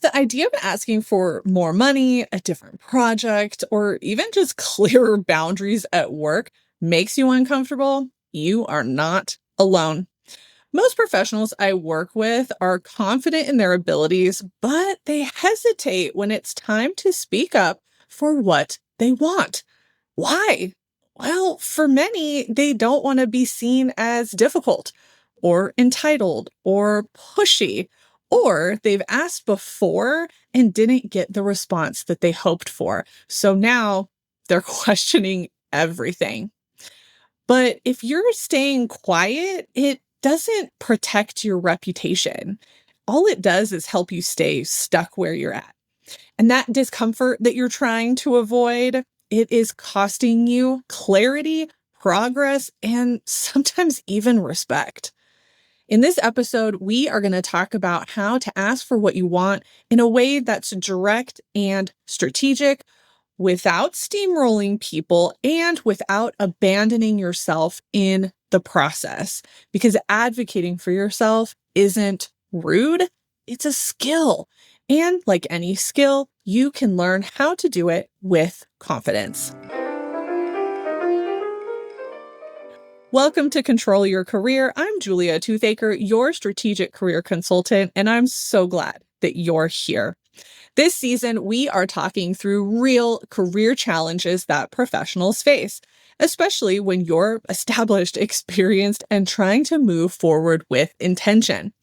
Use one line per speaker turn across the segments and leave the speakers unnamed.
If the idea of asking for more money, a different project, or even just clearer boundaries at work makes you uncomfortable, you are not alone. Most professionals I work with are confident in their abilities, but they hesitate when it's time to speak up for what they want. Why? Well, for many, they don't want to be seen as difficult or entitled or pushy, or they've asked before and didn't get the response that they hoped for. So now they're questioning everything. But if you're staying quiet, it doesn't protect your reputation. All it does is help you stay stuck where you're at. And that discomfort that you're trying to avoid, it is costing you clarity, progress, and sometimes even respect. In this episode, we are going to talk about how to ask for what you want in a way that's direct and strategic without steamrolling people and without abandoning yourself in the process. Because advocating for yourself isn't rude, it's a skill. And like any skill, you can learn how to do it with confidence. Welcome to Control Your Career. I'm Julia Toothacre, your strategic career consultant, and I'm so glad that you're here. This season, we are talking through real career challenges that professionals face, especially when you're established, experienced, and trying to move forward with intention.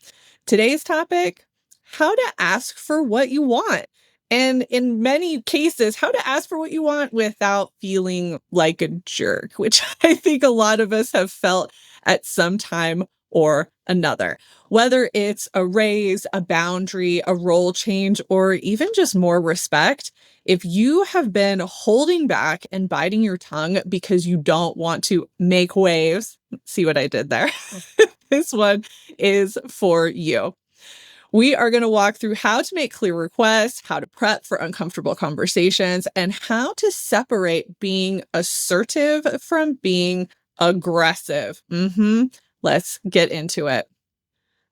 Today's topic, how to ask for what you want. And in many cases, how to ask for what you want without feeling like a jerk, which I think a lot of us have felt at some time or another. Whether it's a raise, a boundary, a role change, or even just more respect, if you have been holding back and biting your tongue because you don't want to make waves, see what I did there? This one is for you. We are going to walk through how to make clear requests, how to prep for uncomfortable conversations, and how to separate being assertive from being aggressive. Let's get into it.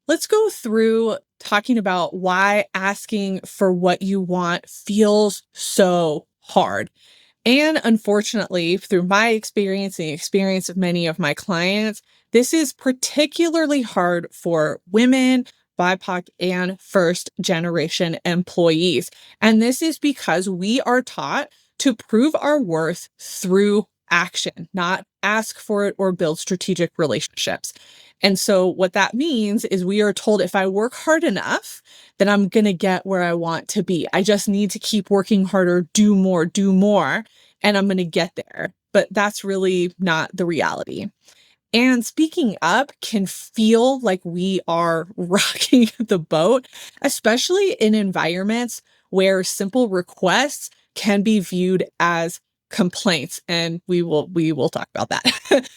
Let's go through talking about why asking for what you want feels so hard. And unfortunately, through my experience and the experience of many of my clients, this is particularly hard for women, BIPOC, and first generation employees. And this is because we are taught to prove our worth through action, not ask for it or build strategic relationships. And so what that means is we are told if I work hard enough, then I'm going to get where I want to be. I just need to keep working harder, do more, and I'm going to get there. But that's really not the reality. And speaking up can feel like we are rocking the boat, especially in environments where simple requests can be viewed as complaints. And we will talk about that.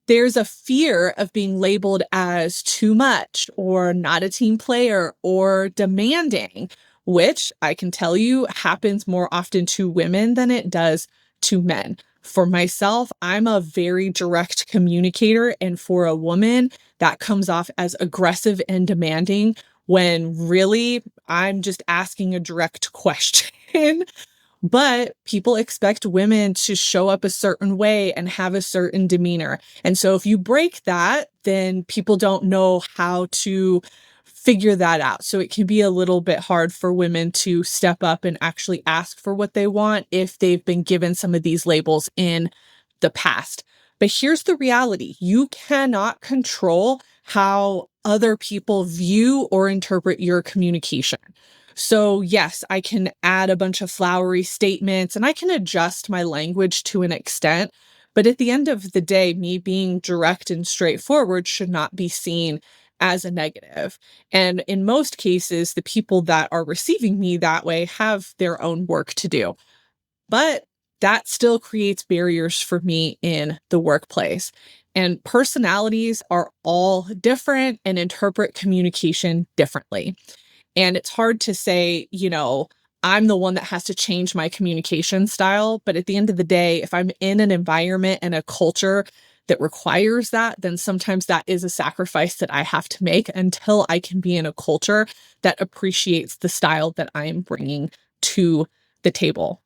There's a fear of being labeled as too much or not a team player or demanding, which I can tell you happens more often to women than it does to men. For myself, I'm a very direct communicator, and for a woman, that comes off as aggressive and demanding when really I'm just asking a direct question. But people expect women to show up a certain way and have a certain demeanor. And so if you break that, then people don't know how to figure that out. So it can be a little bit hard for women to step up and actually ask for what they want if they've been given some of these labels in the past. But here's the reality. You cannot control how other people view or interpret your communication. So yes, I can add a bunch of flowery statements and I can adjust my language to an extent. But at the end of the day, me being direct and straightforward should not be seen as a negative. And in most cases, the people that are receiving me that way have their own work to do. But that still creates barriers for me in the workplace. And personalities are all different and interpret communication differently. And it's hard to say, I'm the one that has to change my communication style. But at the end of the day, if I'm in an environment and a culture that requires that, then sometimes that is a sacrifice that I have to make until I can be in a culture that appreciates the style that I am bringing to the table.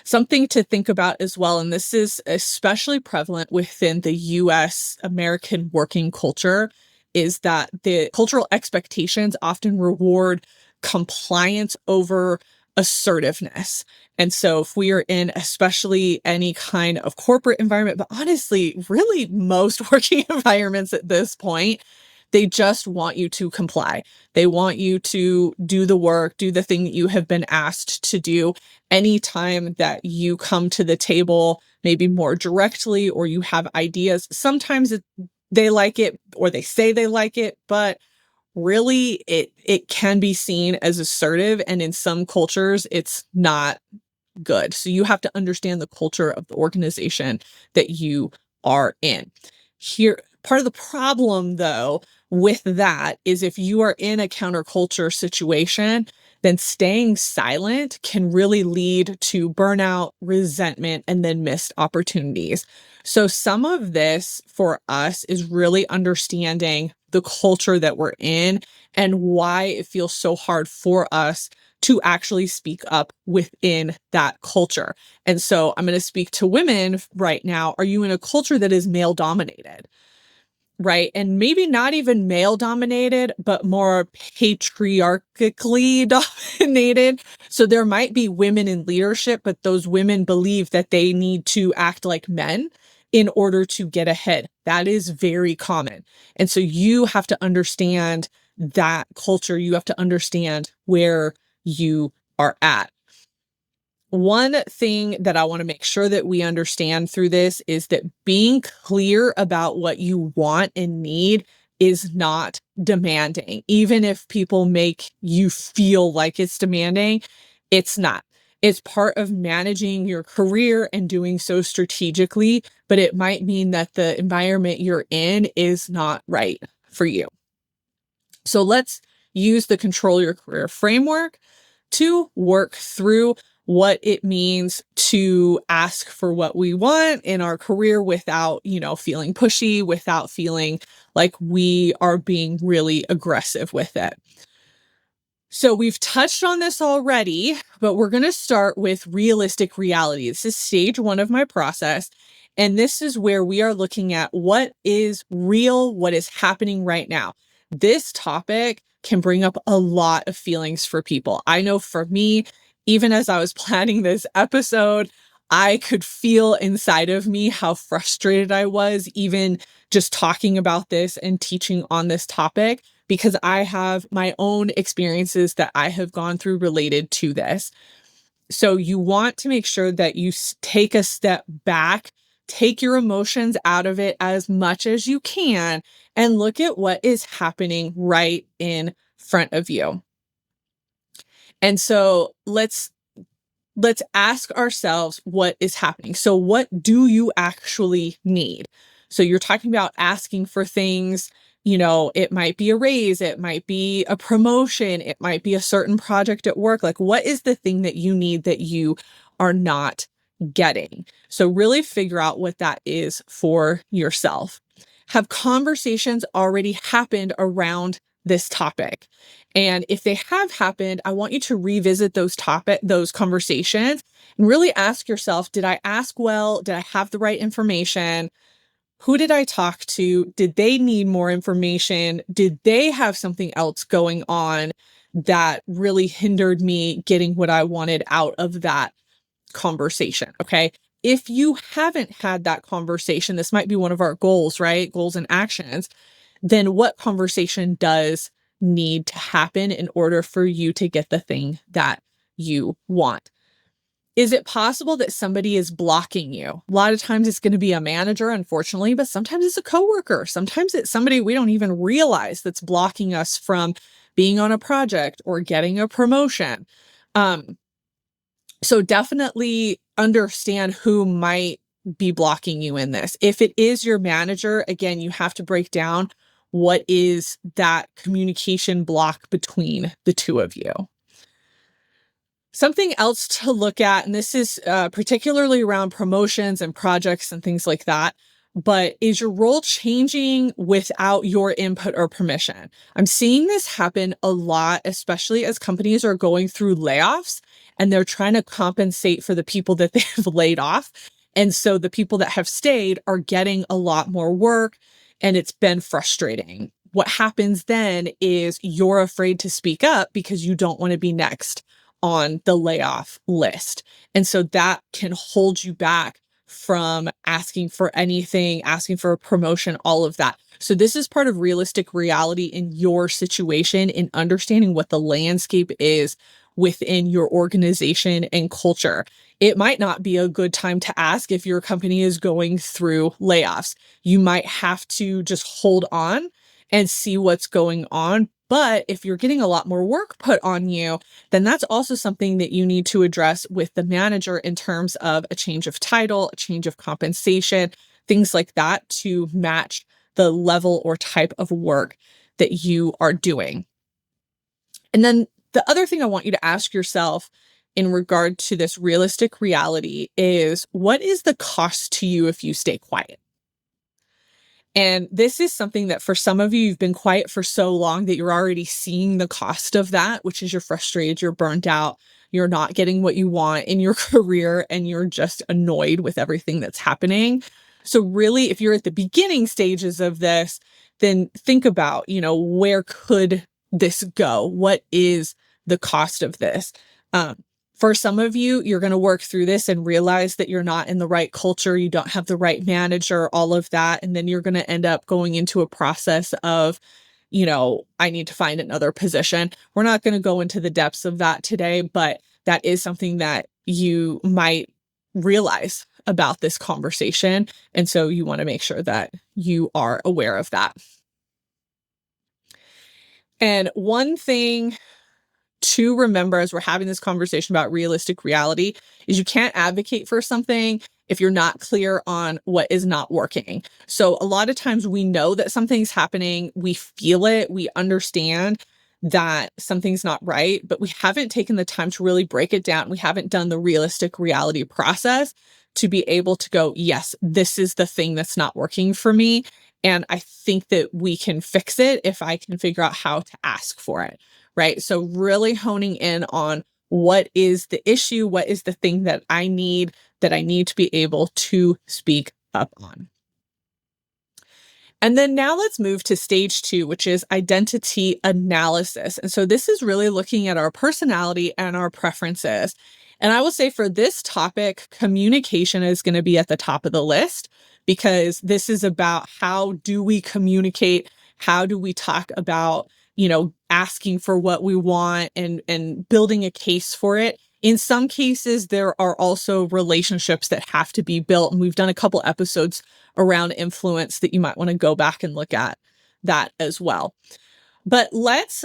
Something to think about as well, and this is especially prevalent within the US American working culture, is that the cultural expectations often reward compliance over assertiveness. And so if we are in especially any kind of corporate environment, but honestly, really most working environments at this point, they just want you to comply. They want you to do the work, do the thing that you have been asked to do. Anytime that you come to the table, maybe more directly, or you have ideas, sometimes they like it or they say they like it, but really it can be seen as assertive. And in some cultures, it's not good. So you have to understand the culture of the organization that you are in. Here, part of the problem though with that is if you are in a counterculture situation, then staying silent can really lead to burnout, resentment, and then missed opportunities. So some of this for us is really understanding the culture that we're in and why it feels so hard for us to actually speak up within that culture. And so I'm going to speak to women right now. Are you in a culture that is male dominated? Right. And maybe not even male dominated, but more patriarchally dominated. So there might be women in leadership, but those women believe that they need to act like men in order to get ahead. That is very common. And so you have to understand that culture. You have to understand where you are at. One thing that I want to make sure that we understand through this is that being clear about what you want and need is not demanding. Even if people make you feel like it's demanding, it's not. It's part of managing your career and doing so strategically, but it might mean that the environment you're in is not right for you. So let's use the control your career framework to work through what it means to ask for what we want in our career without, feeling pushy, without feeling like we are being really aggressive with it. So we've touched on this already, but we're going to start with realistic reality. This is stage 1 of my process. And this is where we are looking at what is real, what is happening right now. This topic can bring up a lot of feelings for people. I know for me, even as I was planning this episode, I could feel inside of me how frustrated I was, even just talking about this and teaching on this topic, because I have my own experiences that I have gone through related to this. So you want to make sure that you take a step back, take your emotions out of it as much as you can, and look at what is happening right in front of you. And so let's ask ourselves what is happening. So what do you actually need? So you're talking about asking for things, it might be a raise, it might be a promotion, it might be a certain project at work. Like, what is the thing that you need that you are not getting? So really figure out what that is for yourself. Have conversations already happened around this topic? And if they have happened, I want you to revisit those conversations and really ask yourself, did I ask well? Did I have the right information? Who did I talk to? Did they need more information? Did they have something else going on that really hindered me getting what I wanted out of that conversation? Okay. If you haven't had that conversation, this might be one of our goals, right? Goals and actions. Then what conversation does need to happen in order for you to get the thing that you want? Is it possible that somebody is blocking you? A lot of times it's going to be a manager, unfortunately, but sometimes it's a coworker. Sometimes it's somebody we don't even realize that's blocking us from being on a project or getting a promotion. So definitely understand who might be blocking you in this. If it is your manager, again, you have to break down what is that communication block between the two of you. Something else to look at, and this is particularly around promotions and projects and things like that, but is your role changing without your input or permission? I'm seeing this happen a lot, especially as companies are going through layoffs and they're trying to compensate for the people that they've laid off. And so the people that have stayed are getting a lot more work, and it's been frustrating. What happens then is you're afraid to speak up because you don't want to be next on the layoff list. And so that can hold you back from asking for anything, asking for a promotion, all of that. So this is part of realistic reality in your situation, in understanding what the landscape is within your organization and culture. It might not be a good time to ask if your company is going through layoffs. You might have to just hold on and see what's going on. But if you're getting a lot more work put on you, then that's also something that you need to address with the manager in terms of a change of title, a change of compensation, things like that to match the level or type of work that you are doing. And then the other thing I want you to ask yourself in regard to this realistic reality is, what is the cost to you if you stay quiet? And this is something that for some of you, you've been quiet for so long that you're already seeing the cost of that, which is you're frustrated, you're burnt out, you're not getting what you want in your career, and you're just annoyed with everything that's happening. So really, if you're at the beginning stages of this, then think about, where could this go? What is the cost of this? Um, for some of you, you're going to work through this and realize that you're not in the right culture, you don't have the right manager, all of that. And then you're going to end up going into a process of, I need to find another position. We're not going to go into the depths of that today, but that is something that you might realize about this conversation. And so you want to make sure that you are aware of that. And one thing to remember as we're having this conversation about realistic reality is you can't advocate for something if you're not clear on what is not working. So a lot of times we know that something's happening, we feel it, we understand that something's not right, but we haven't taken the time to really break it down. We haven't done the realistic reality process to be able to go, yes, this is the thing that's not working for me. And I think that we can fix it if I can figure out how to ask for it. Right. So really honing in on what is the issue? What is the thing that I need to be able to speak up on? And then now let's move to stage 2, which is identity analysis. And so this is really looking at our personality and our preferences. And I will say for this topic, communication is going to be at the top of the list, because this is about how do we communicate? How do we talk about, asking for what we want and building a case for it? In some cases, there are also relationships that have to be built. And we've done a couple episodes around influence that you might want to go back and look at that as well. But let's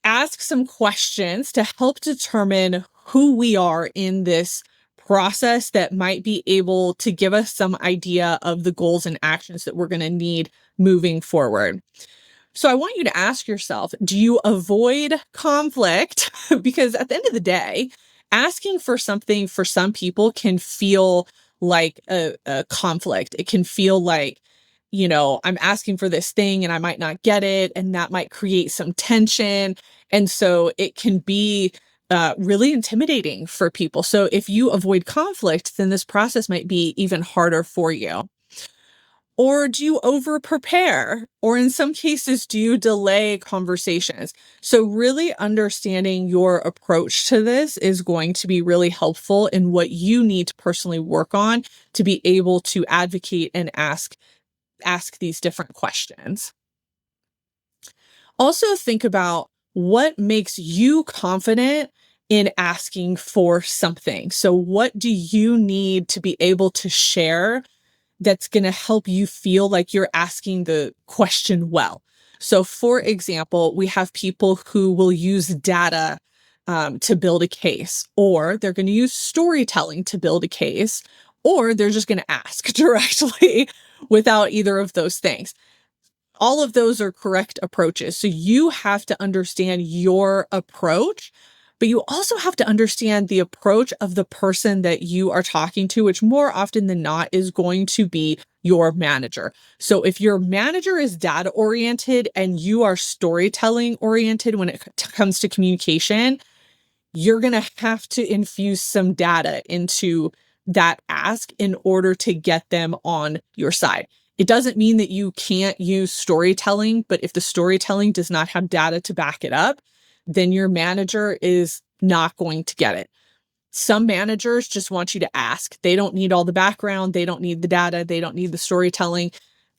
ask some questions to help determine who we are in this process that might be able to give us some idea of the goals and actions that we're going to need moving forward. So I want you to ask yourself, do you avoid conflict? Because at the end of the day, asking for something for some people can feel like a conflict. It can feel like, I'm asking for this thing and I might not get it, and that might create some tension. And so it can be really intimidating for people. So if you avoid conflict, then this process might be even harder for you. Or do you over prepare? Or in some cases, do you delay conversations? So really understanding your approach to this is going to be really helpful in what you need to personally work on to be able to advocate and ask these different questions. Also think about what makes you confident in asking for something. So what do you need to be able to share that's going to help you feel like you're asking the question well? So for example, we have people who will use data to build a case, or they're going to use storytelling to build a case, or they're just going to ask directly without either of those things. All of those are correct approaches. So you have to understand your approach But you also have to understand the approach of the person that you are talking to, which more often than not is going to be your manager. So if your manager is data oriented and you are storytelling oriented when it comes to communication, you're going to have to infuse some data into that ask in order to get them on your side. It doesn't mean that you can't use storytelling, but if the storytelling does not have data to back it up, then your manager is not going to get it. Some managers just want you to ask. They don't need all the background. They don't need the data. They don't need the storytelling.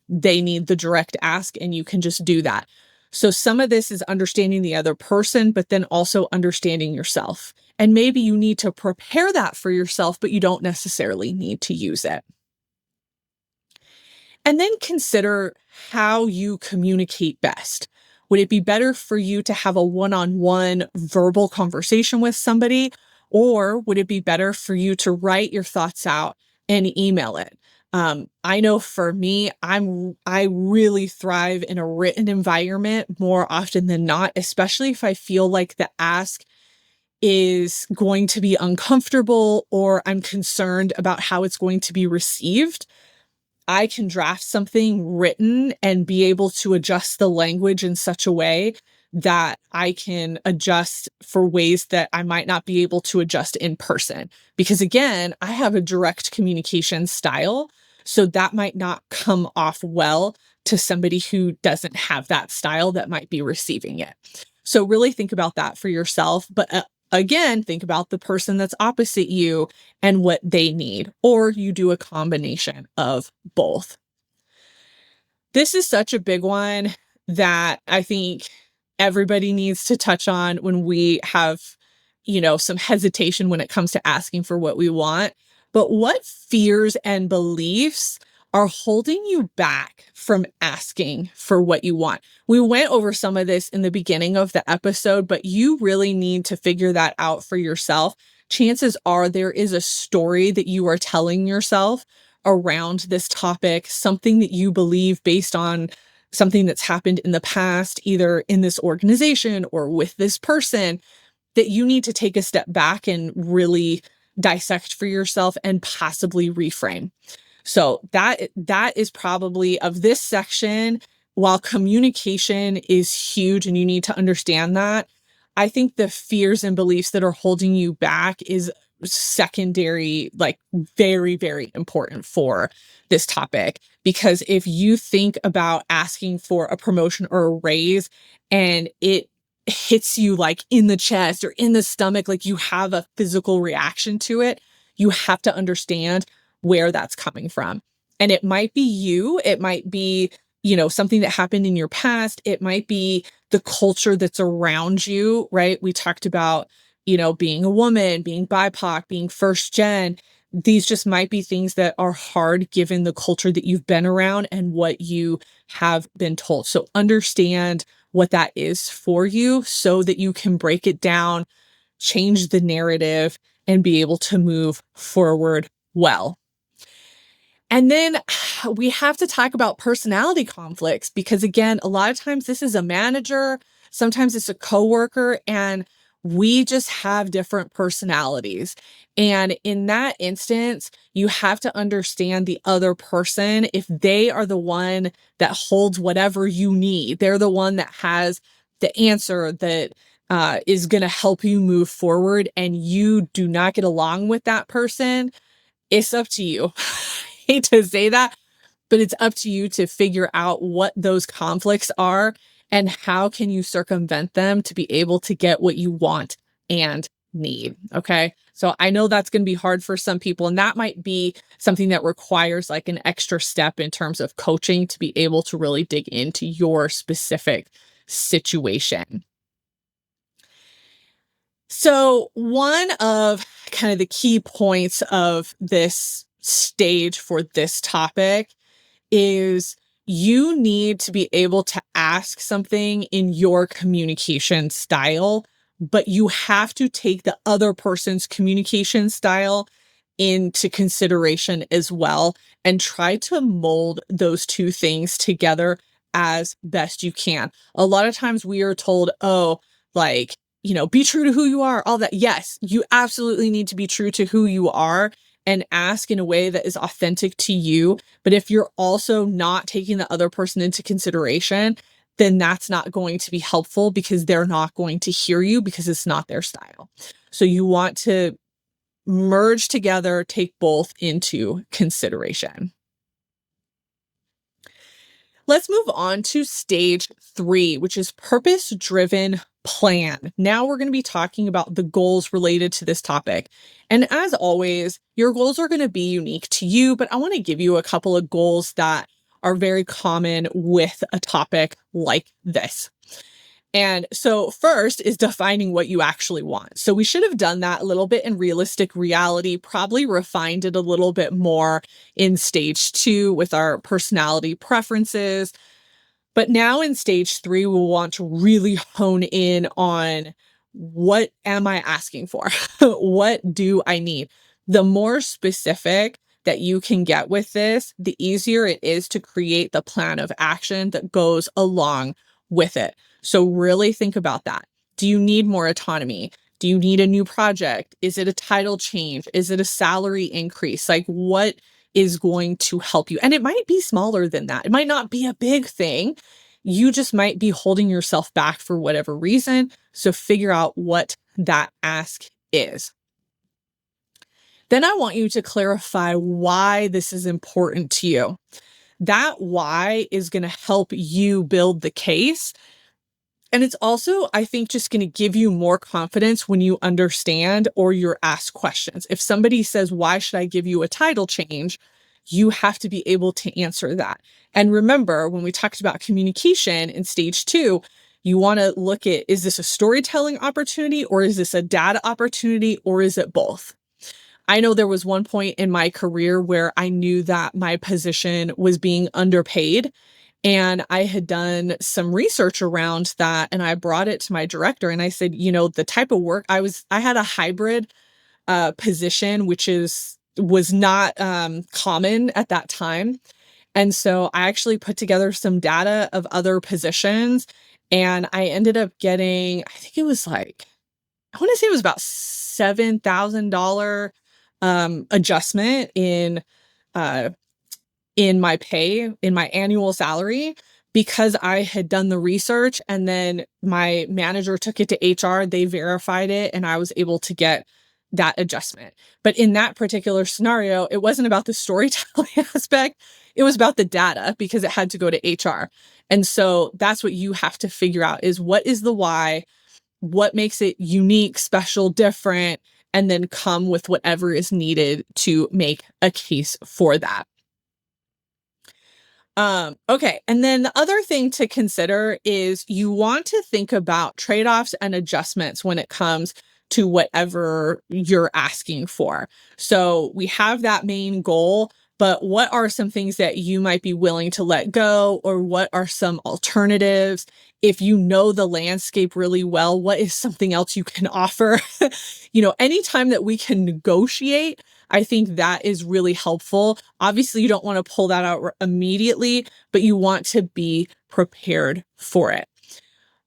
They need the direct ask, and you can just do that. So some of this is understanding the other person, but then also understanding yourself. And maybe you need to prepare that for yourself, but you don't necessarily need to use it. And then consider how you communicate best. Would it be better for you to have a one-on-one verbal conversation with somebody, or would it be better for you to write your thoughts out and email it? I know for me, I really thrive in a written environment more often than not, especially if I feel like the ask is going to be uncomfortable or I'm concerned about how it's going to be received. I can draft something written and be able to adjust the language in such a way that I can adjust for ways that I might not be able to adjust in person. Because again, I have a direct communication style. So that might not come off well to somebody who doesn't have that style that might be receiving it. So really think about that for yourself. But again, think about the person that's opposite you and what they need, or you do a combination of both. This is such a big one that I think everybody needs to touch on when we have, some hesitation when it comes to asking for what we want. But what fears and beliefs are holding you back from asking for what you want? We went over some of this in the beginning of the episode, but you really need to figure that out for yourself. Chances are there is a story that you are telling yourself around this topic, something that you believe based on something that's happened in the past, either in this organization or with this person, that you need to take a step back and really dissect for yourself and possibly reframe. So that is probably of this section. While communication is huge and you need to understand that, I think the fears and beliefs that are holding you back is secondary, like very, very important for this topic. Because if you think about asking for a promotion or a raise and it hits you like in the chest or in the stomach, like you have a physical reaction to it, you have to understand where that's coming from. And it might be you, it might be, something that happened in your past, it might be the culture that's around you, right? We talked about, being a woman, being BIPOC, being first gen. These just might be things that are hard given the culture that you've been around and what you have been told. So understand what that is for you so that you can break it down, change the narrative, and be able to move forward well. And then we have to talk about personality conflicts because, again, a lot of times this is a manager, sometimes it's a coworker, and we just have different personalities. And in that instance, you have to understand the other person. If they are the one that holds whatever you need, they're the one that has the answer that is going to help you move forward, and you do not get along with that person, it's up to you. I hate to say that, but it's up to you to figure out what those conflicts are and how can you circumvent them to be able to get what you want and need. Okay. So I know that's going to be hard for some people, and that might be something that requires like an extra step in terms of coaching to be able to really dig into your specific situation. So one of kind of the key points of this stage for this topic is you need to be able to ask something in your communication style, but you have to take the other person's communication style into consideration as well and try to mold those two things together as best you can. A lot of times we are told, oh, like, be true to who you are, all that. Yes, you absolutely need to be true to who you are and ask in a way that is authentic to you. But if you're also not taking the other person into consideration, then that's not going to be helpful because they're not going to hear you because it's not their style. So you want to merge together, take both into consideration. Let's move on to stage 3, which is purpose-driven plan. Now we're going to be talking about the goals related to this topic. And as always, your goals are going to be unique to you, but I want to give you a couple of goals that are very common with a topic like this. And so first is defining what you actually want. So we should have done that a little bit in realistic reality, probably refined it a little bit more in stage 2 with our personality preferences. But now in stage 3, we'll want to really hone in on what am I asking for? What do I need? The more specific that you can get with this, the easier it is to create the plan of action that goes along with it. So really think about that. Do you need more autonomy? Do you need a new project? Is it a title change? Is it a salary increase? Like, what is going to help you? And it might be smaller than that. It might not be a big thing. You just might be holding yourself back for whatever reason. So figure out what that ask is. Then I want you to clarify why this is important to you. That why is going to help you build the case. And it's also, I think, just going to give you more confidence when you understand or you're asked questions. If somebody says, why should I give you a title change? You have to be able to answer that. And remember, when we talked about communication in stage 2, you want to look at, is this a storytelling opportunity or is this a data opportunity or is it both? I know there was one point in my career where I knew that my position was being underpaid. And I had done some research around that. And I brought it to my director and I said, the type of work I had a hybrid position, which was not common at that time. And so I actually put together some data of other positions and I ended up getting, I think it was like, I want to say it was about $7,000 adjustment in my pay, in my annual salary, because I had done the research and then my manager took it to HR, they verified it, and I was able to get that adjustment. But in that particular scenario, it wasn't about the storytelling aspect. It was about the data because it had to go to HR. And so that's what you have to figure out is what is the why, what makes it unique, special, different, and then come with whatever is needed to make a case for that. Okay. And then the other thing to consider is you want to think about trade-offs and adjustments when it comes to whatever you're asking for. So we have that main goal, but what are some things that you might be willing to let go, or what are some alternatives? If you know the landscape really well, what is something else you can offer? Anytime that we can negotiate, I think that is really helpful. Obviously, you don't want to pull that out immediately, but you want to be prepared for it.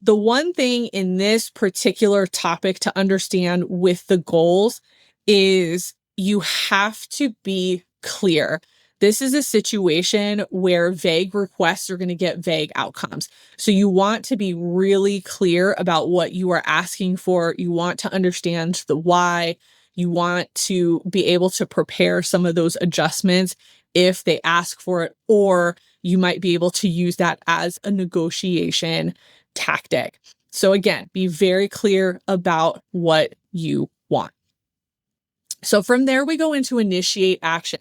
The one thing in this particular topic to understand with the goals is you have to be clear. This is a situation where vague requests are going to get vague outcomes. So you want to be really clear about what you are asking for. You want to understand the why. You want to be able to prepare some of those adjustments if they ask for it, or you might be able to use that as a negotiation tactic. So again, be very clear about what you want. So from there, we go into initiate action.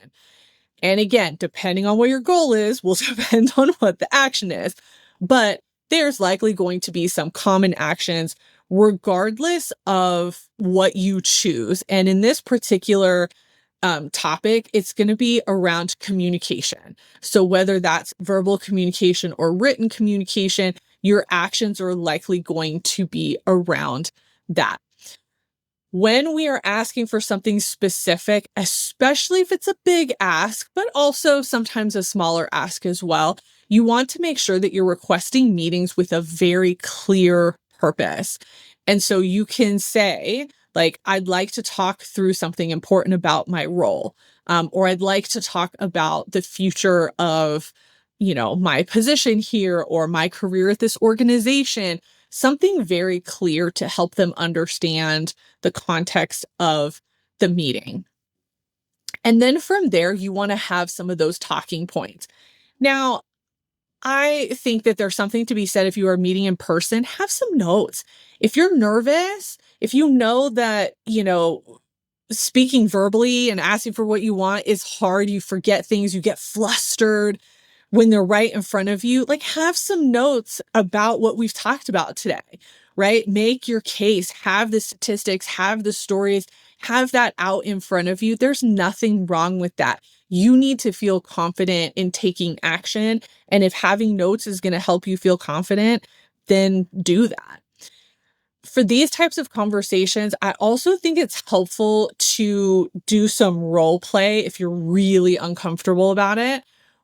And again, depending on what your goal is, will depend on what the action is. But there's likely going to be some common actions regardless of what you choose. And in this particular topic, it's going to be around communication. So whether that's verbal communication or written communication, your actions are likely going to be around that. When we are asking for something specific, especially if it's a big ask, but also sometimes a smaller ask as well, you want to make sure that you're requesting meetings with a very clear purpose. And so you can say, like, I'd like to talk through something important about my role, or I'd like to talk about the future of, my position here or my career at this organization, something very clear to help them understand the context of the meeting. And then from there, you want to have some of those talking points. Now, I think that there's something to be said if you are meeting in person, have some notes. If you're nervous, if you know that, speaking verbally and asking for what you want is hard, you forget things, you get flustered when they're right in front of you, like have some notes about what we've talked about today, right? Make your case, have the statistics, have the stories, have that out in front of you. There's nothing wrong with that. You need to feel confident in taking action. And if having notes is going to help you feel confident, then do that. For these types of conversations, I also think it's helpful to do some role play if you're really uncomfortable about it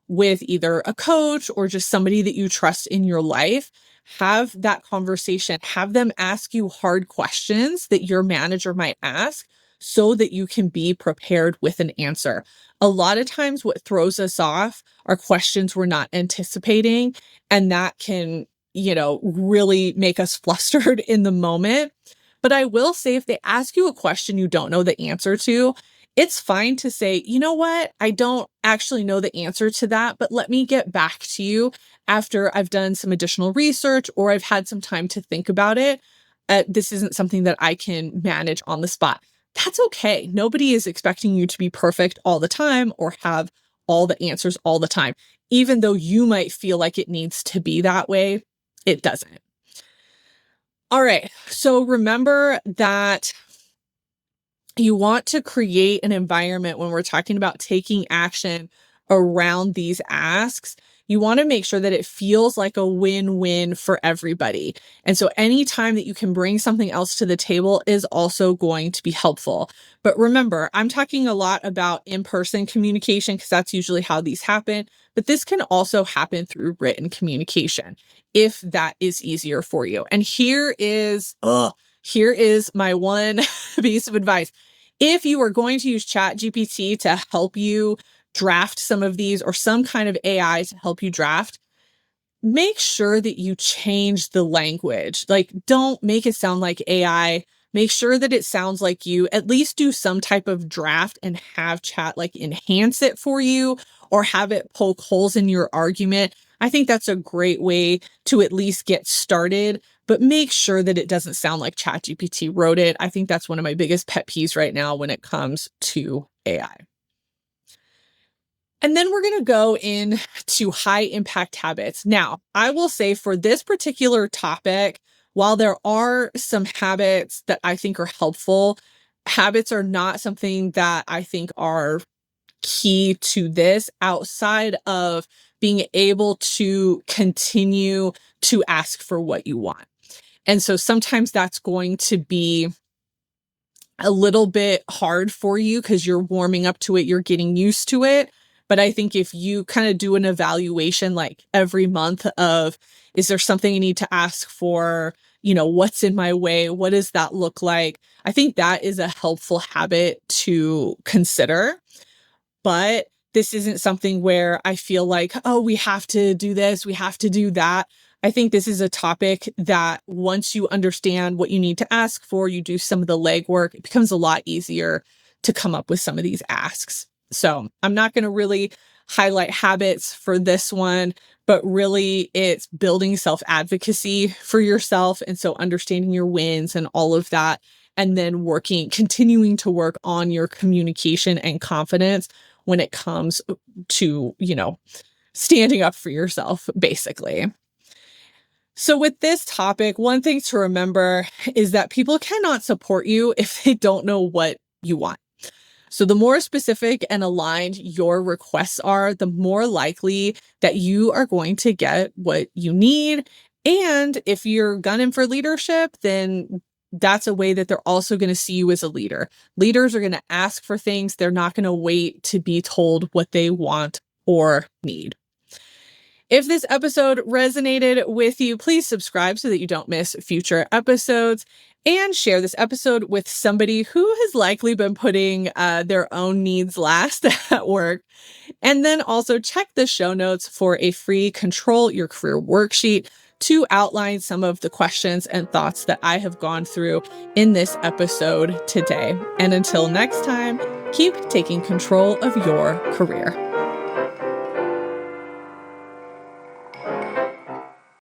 with either a coach or just somebody that you trust in your life. Have that conversation, have them ask you hard questions that your manager might ask so that you can be prepared with an answer. A lot of times, what throws us off are questions we're not anticipating, and that can really make us flustered in the moment. But I will say, if they ask you a question you don't know the answer to, it's fine to say, you know what? I don't actually know the answer to that, but let me get back to you after I've done some additional research or I've had some time to think about it. This isn't something that I can manage on the spot. That's okay. Nobody is expecting you to be perfect all the time or have all the answers all the time. Even though you might feel like it needs to be that way, it doesn't. All right. So remember that you want to create an environment when we're talking about taking action around these asks. You want to make sure that it feels like a win-win for everybody. And so anytime that you can bring something else to the table is also going to be helpful. But remember, I'm talking a lot about in-person communication because that's usually how these happen. But this can also happen through written communication if that is easier for you. And here is my one piece of advice. If you are going to use ChatGPT to help you draft some of these or some kind of AI to help you draft, make sure that you change the language. Like, don't make it sound like AI. Make sure that it sounds like you. At least do some type of draft and have chat like enhance it for you or have it poke holes in your argument. I think that's a great way to at least get started, but make sure that it doesn't sound like ChatGPT wrote it. I think that's one of my biggest pet peeves right now when it comes to AI. And then we're going to go into high impact habits. Now, I will say for this particular topic, while there are some habits that I think are helpful, habits are not something that I think are key to this outside of being able to continue to ask for what you want. And so sometimes that's going to be a little bit hard for you because you're warming up to it, you're getting used to it. But I think if you kind of do an evaluation like every month of, is there something I need to ask for? What's in my way? What does that look like? I think that is a helpful habit to consider. But this isn't something where I feel like, oh, we have to do this, we have to do that. I think this is a topic that once you understand what you need to ask for, you do some of the legwork, it becomes a lot easier to come up with some of these asks. So I'm not going to really highlight habits for this one, but really it's building self-advocacy for yourself. And so understanding your wins and all of that, and then continuing to work on your communication and confidence when it comes to, standing up for yourself, basically. So with this topic, one thing to remember is that people cannot support you if they don't know what you want. So the more specific and aligned your requests are, the more likely that you are going to get what you need. And if you're gunning for leadership, then that's a way that they're also going to see you as a leader. Leaders are going to ask for things. They're not going to wait to be told what they want or need. If this episode resonated with you, please subscribe so that you don't miss future episodes. And share this episode with somebody who has likely been putting their own needs last at work. And then also check the show notes for a free Control Your Career worksheet to outline some of the questions and thoughts that I have gone through in this episode today. And until next time, keep taking control of your career.